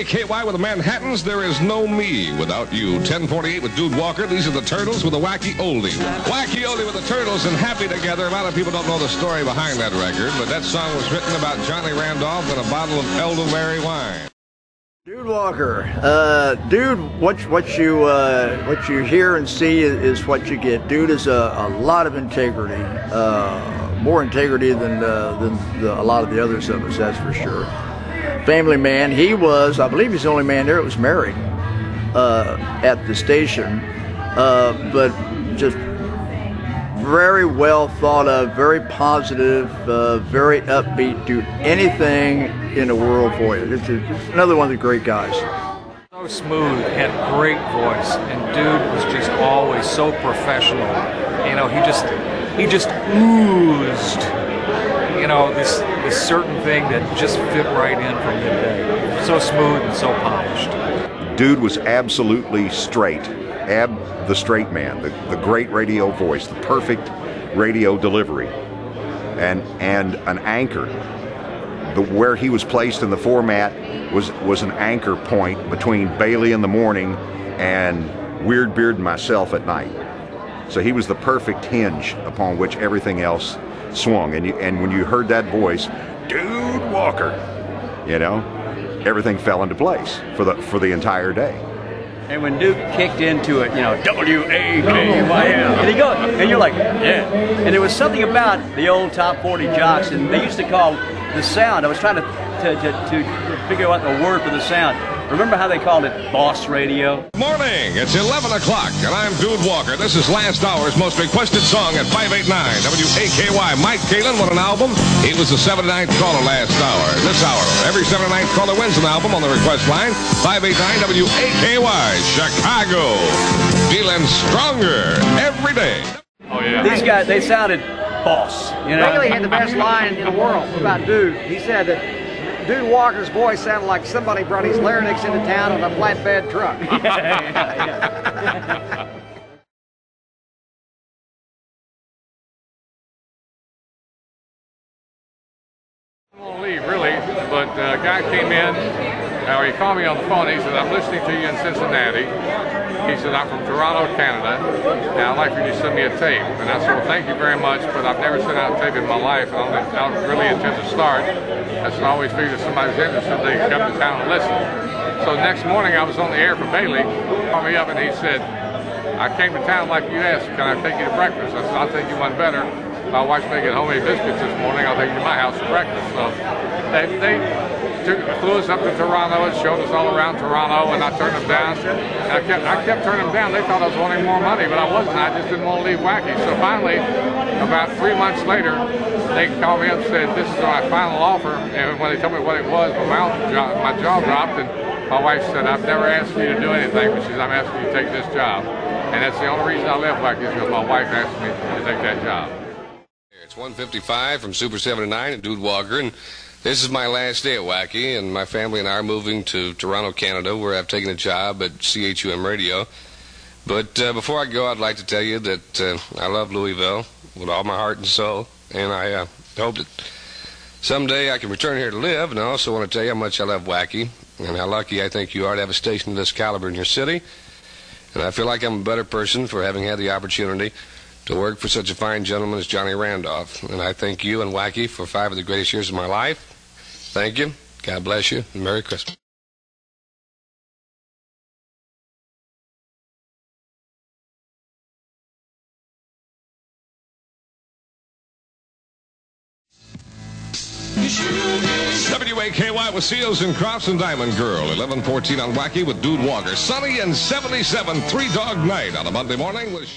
WAKY with the Manhattans. There is no me without you. 1048 with Dude Walker. These are the Turtles with a Wacky Oldie. Wacky Oldie with the Turtles and Happy Together. A lot of people don't know the story behind that record, but that song was written about Johnny Randolph and a bottle of elderberry wine. Dude Walker, dude, what you hear and see is what you get. Dude is a lot of integrity, more integrity than a lot of the others of us, that's for sure. Family man, he was, I believe he's the only man there that was married at the station, but just very well thought of, very positive, very upbeat, do anything in the world for you. It's another one of the great guys. So smooth, had a great voice, and dude was just always so professional. You know, he just oozed, you know, this certain thing that just fit right in from midday. So smooth and so polished. Dude was absolutely straight. The straight man, the great radio voice, the perfect radio delivery, and an anchor. Where he was placed in the format was an anchor point between Bailey in the morning and Weird Beard and myself at night. So he was the perfect hinge upon which everything else swung. And when you heard that voice, Dude Walker, you know, everything fell into place for the entire day. And when Duke kicked into it, you know, W-A-K-Y-M, and you're like, yeah. And there was something about the old top 40 jocks, and they used to call the sound. I was trying to figure out the word for the sound. Remember how they called it boss radio? Morning, it's 11 o'clock, and I'm Dude Walker. This is last hour's most requested song at 589 WAKY. Mike Kalin won an album. He was the 79th caller last hour. This hour, every 79th caller wins an album on the request line. 589 WAKY, Chicago. Feeling stronger every day. Oh, yeah. These guys, they sounded boss. You know? Bailey had the best line in the world about Dude. He said that Dude Walker's voice sounded like somebody brought his larynx into town on a flatbed truck. I'm going to leave, really, but a guy came in, he called me on the phone. He said, I'm listening to you in Cincinnati. He said, I'm from Toronto, Canada, and I'd like for you to send me a tape. And I said, well, thank you very much, but I've never sent out a tape in my life, and I don't really intend to start. I said, I always figured if somebody's interested, they come to town and listen. So next morning, I was on the air for Bailey. He called me up, and he said, I came to town like you asked, can I take you to breakfast? I said, I'll take you one better. My wife's making homemade biscuits this morning. I'll take you to my house for breakfast. So they flew us up to Toronto and showed us all around Toronto, and I turned them down. And I kept turning them down. They thought I was wanting more money, but I wasn't. I just didn't want to leave Wacky. So finally, about 3 months later, they called me up and said, this is my final offer. And when they told me what it was, my jaw dropped, and my wife said, I've never asked you to do anything, but she said, I'm asking you to take this job. And that's the only reason I left Wacky, is because my wife asked me to take that job. It's 1:55 from Super 79 and Dude Walker, and this is my last day at Wacky, and my family and I are moving to Toronto, Canada, where I've taken a job at CHUM Radio. But before I go, I'd like to tell you that I love Louisville with all my heart and soul, and I hope that someday I can return here to live. And I also want to tell you how much I love Wacky and how lucky I think you are to have a station of this caliber in your city. And I feel like I'm a better person for having had the opportunity to work for such a fine gentleman as Johnny Randolph. And I thank you and Wacky for 5 of the greatest years of my life. Thank you. God bless you. And Merry Christmas. WAKY with Seals and Crofts and Diamond Girl. 11:14 on Wacky with Dude Walker. Sunny and 77, 3 Dog Night on a Monday morning with